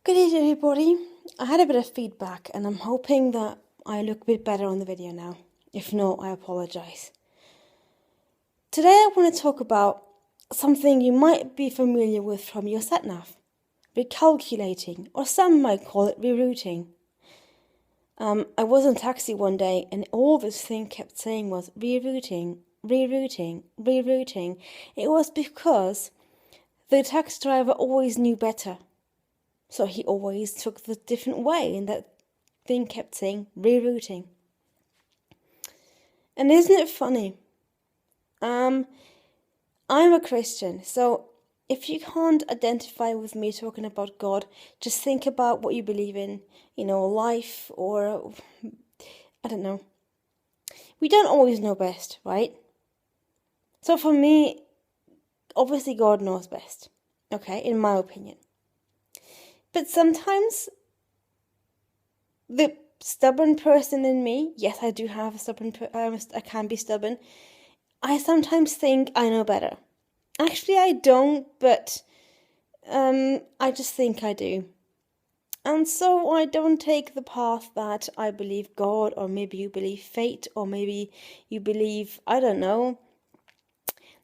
Good evening, everybody. I had a bit of feedback and I'm hoping that I look a bit better on the video now. If not, I apologise. Today I want to talk about something you might be familiar with from your sat-nav. Recalculating, or some might call it rerouting. I was in a taxi one day and all this thing kept saying was rerouting, rerouting, rerouting. It was because the taxi driver always knew better. So he always took the different way, and that thing kept saying rerouting. And isn't it funny? I'm a Christian, so if you can't identify with me talking about God, just think about what you believe in, life, or I don't know. We don't always know best, right? So for me, obviously God knows best, okay, in my opinion. But sometimes the stubborn person in me, yes, I do have a stubborn, I can be stubborn. I sometimes think I know better. Actually, I don't, but I just think I do. And so I don't take the path that I believe God, or maybe you believe fate, or maybe you believe, I don't know.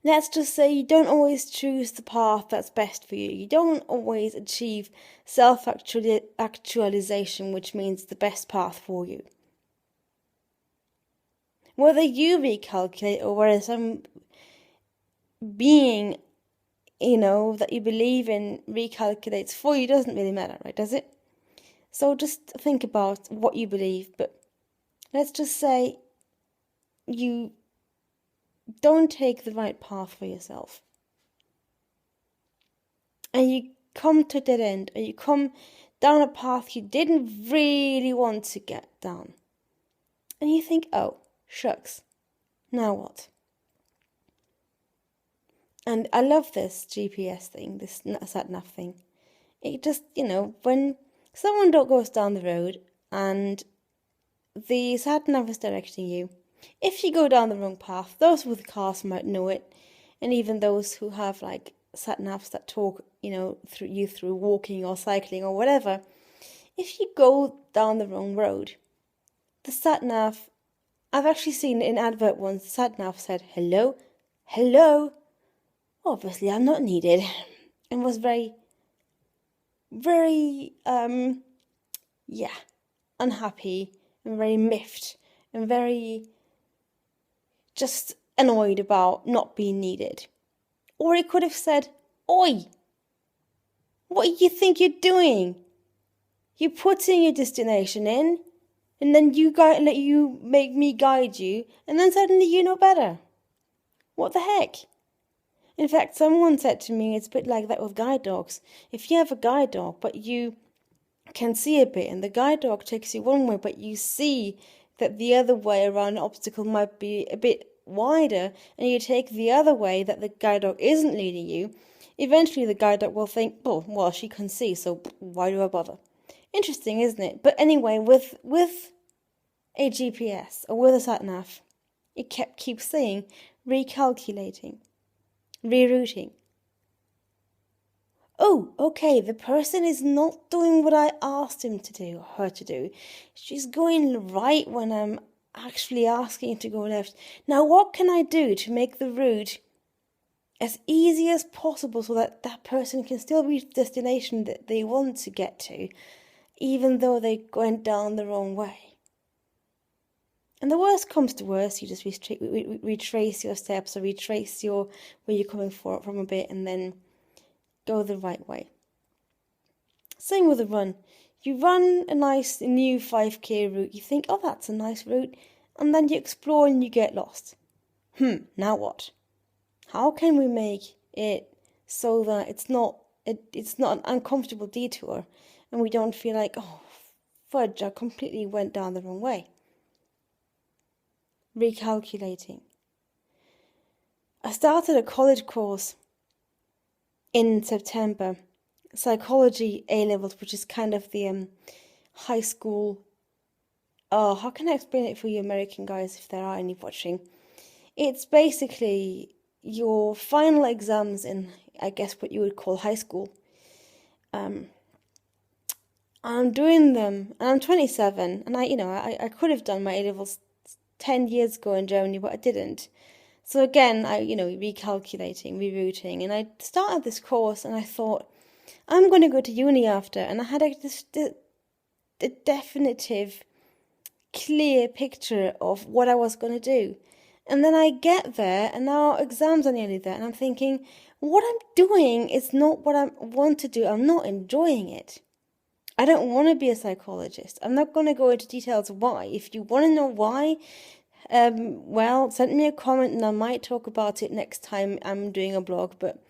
Let's just say you don't always choose the path that's best for you. You don't always achieve self-actualization, which means the best path for you. Whether you recalculate or whether some being, that you believe in recalculates for you doesn't really matter, right? Does it? So just think about what you believe, but let's just say you don't take the right path for yourself. And you come to a dead end, or you come down a path you didn't really want to get down. And you think, oh, shucks, now what? And I love this GPS thing, this sat-nav thing. It just, when someone goes down the road and the sat-nav is directing you, if you go down the wrong path, those with cars might know it, and even those who have like sat-navs that talk, through walking or cycling or whatever, if you go down the wrong road, the sat-nav, I've actually seen an advert once, the sat-nav said, hello, hello, obviously I'm not needed, and was very, very, unhappy and very miffed and very just annoyed about not being needed. Or he could have said, oi, what do you think you're doing? You're putting your destination in, and then you make me guide you, and then suddenly you know better. What the heck? In fact, someone said to me, it's a bit like that with guide dogs. If you have a guide dog, but you can see a bit, and the guide dog takes you one way, but you see that the other way around an obstacle might be a bit wider, and you take the other way that the guide dog isn't leading you, eventually the guide dog will think, oh, well, she can see, so why do I bother? Interesting, isn't it? But anyway, with a GPS, or with a sat-nav, it keeps saying recalculating, rerouting. Oh, okay, the person is not doing what I asked him to do, or her to do. She's going right when I'm actually asking to go left. Now, what can I do to make the route as easy as possible so that that person can still reach the destination that they want to get to, even though they went down the wrong way? And the worst comes to worst, you just retrace your steps, or retrace where you're coming from a bit, and then go the right way. Same with a run. You run a nice new 5k route, you think, oh, that's a nice route, and then you explore and you get lost. Now what? How can we make it so that it's not an uncomfortable detour, and we don't feel like, oh, fudge, I completely went down the wrong way? Recalculating. I started a college course in September, psychology A-levels, which is kind of the high school. Oh, how can I explain it for you American guys, if there are any watching? It's basically your final exams in, I guess, what you would call high school. I'm doing them, and I'm 27, and I could have done my A-levels 10 years ago in Germany, but I didn't. So again, recalculating, rerouting, and I started this course, and I thought, I'm going to go to uni after, and I had a definitive, clear picture of what I was going to do. And then I get there, and now exams are nearly there, and I'm thinking, what I'm doing is not what I want to do. I'm not enjoying it. I don't want to be a psychologist. I'm not going to go into details why. If you want to know why, well, send me a comment and I might talk about it next time I'm doing a blog. But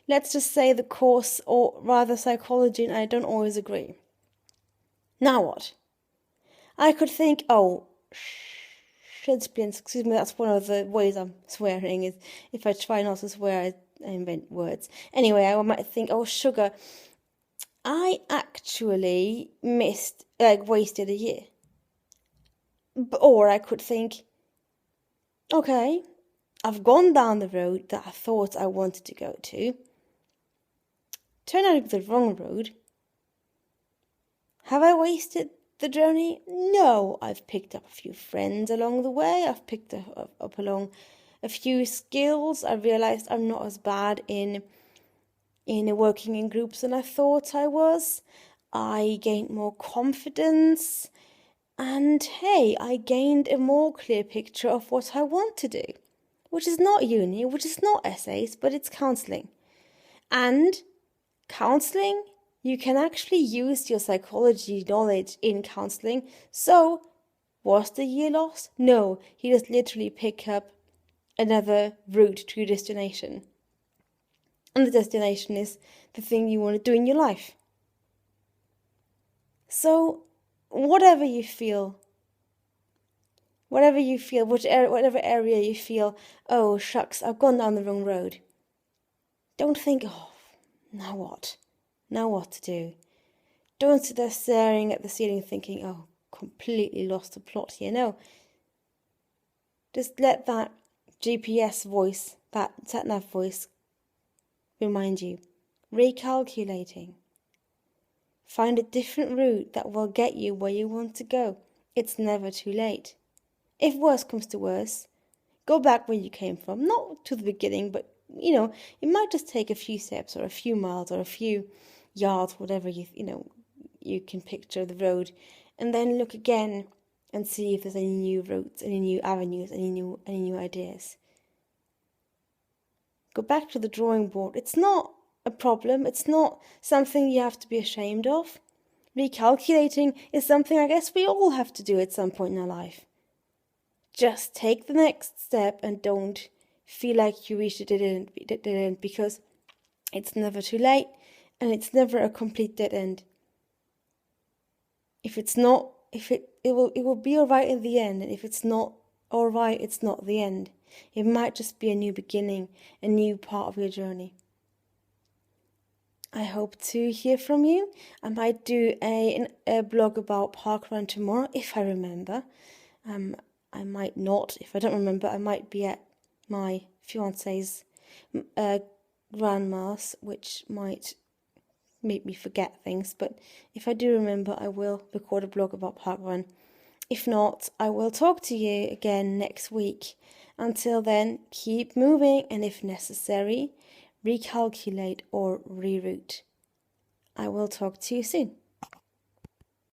let's just say the course, or rather psychology, and I don't always agree. Now what? I could think, oh, shitsplints, excuse me, that's one of the ways I'm swearing, is if I try not to swear, I invent words. Anyway, I might think, oh, sugar, I actually wasted a year. Or I could think, okay, I've gone down the road that I thought I wanted to go to. Turned out it was the wrong road. Have I wasted the journey? No, I've picked up a few friends along the way. I've picked up along a few skills. I realized I'm not as bad in working in groups than I thought I was. I gained more confidence. And hey, I gained a more clear picture of what I want to do, which is not uni, which is not essays, but it's counselling. And counselling, you can actually use your psychology knowledge in counselling. So, was the year lost? No, you just literally pick up another route to your destination. And the destination is the thing you want to do in your life. So, whatever you feel, whatever area you feel, oh shucks, I've gone down the wrong road. Don't think, oh, now what? Now what to do? Don't sit there staring at the ceiling thinking, oh, completely lost the plot here. No. Just let that GPS voice, that sat-nav voice, remind you. Recalculating. Find a different route that will get you where you want to go. It's never too late. If worse comes to worse, go back where you came from. Not to the beginning, but, it might just take a few steps or a few miles or a few yards, whatever you can picture the road, and then look again and see if there's any new routes, any new avenues, any new ideas. Go back to the drawing board. It's not a problem. It's not something you have to be ashamed of. Recalculating is something I guess we all have to do at some point in our life. Just take the next step and don't feel like you reached a dead end, because it's never too late and it's never a complete dead end. If it's not, it will be alright in the end, and if it's not alright, it's not the end. It might just be a new beginning, a new part of your journey. I hope to hear from you. I might do a blog about parkrun tomorrow, if I remember. I might not. If I don't remember, I might be at my fiance's grandma's, which might make me forget things. But if I do remember, I will record a blog about parkrun. If not, I will talk to you again next week. Until then, keep moving, and if necessary, recalculate or reroute. I will talk to you soon.